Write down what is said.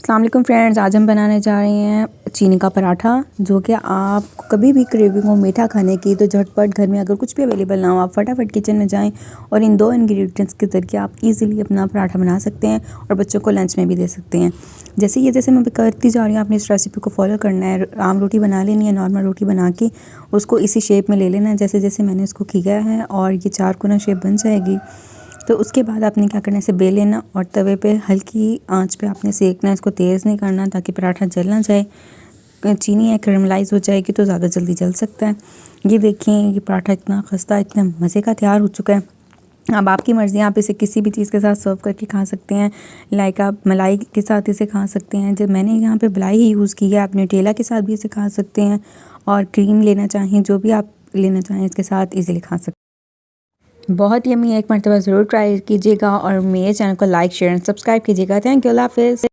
अस्सलाम वालेकुम फ्रेंड्स, आज हम बनाने जा रहे हैं चीनी का पराठा, जो कि आप कभी भी क्रेविंग हो मीठा खाने की तो झटपट घर में अगर कुछ भी अवेलेबल ना हो आप फटाफट किचन में जाएं और इन दो इंग्रेडिएंट्स के ज़रिए आप इजीली अपना पराठा बना सकते हैं और बच्चों को लंच में भी दे सकते हैं। जैसे मैं करती जा रही हूँ, आपने इस रेसिपी को फॉलो करना है। आम रोटी बना लेनी है, नॉर्मल रोटी बना के उसको इसी शेप में ले लेना है जैसे जैसे मैंने इसको किया है, और ये चारकोना शेप बन जाएगी। तो उसके बाद आपने क्या करना है, इसे बेल लेना और तवे पे हल्की आंच पे आपने सेकना है। इसको तेज़ नहीं करना ताकि पराठा जल ना जाए। चीनी है कैरमलाइज हो जाएगी तो ज़्यादा जल्दी जल सकता है। ये देखें, ये पराठा इतना खस्ता इतना मज़े का तैयार हो चुका है। अब आपकी मर्ज़ी, आप इसे किसी भी चीज़ के साथ सर्व करके खा सकते हैं। लाइक आप मलाई के साथ इसे खा सकते हैं। जब मैंने यहाँ पे मलाई ही यूज़ की है, आप न्यूटेला के साथ भी इसे खा सकते हैं, और क्रीम लेना चाहें, जो भी आप लेना चाहें इसके साथ ईज़िली खा सकते हैं। बहुत यम्मी है, एक मरतबा ज़रूर ट्राई कीजिएगा और मेरे चैनल को लाइक शेयर एंड सब्सक्राइब कीजिएगा। थैंक यू, अल्लाह हाफ़िज़।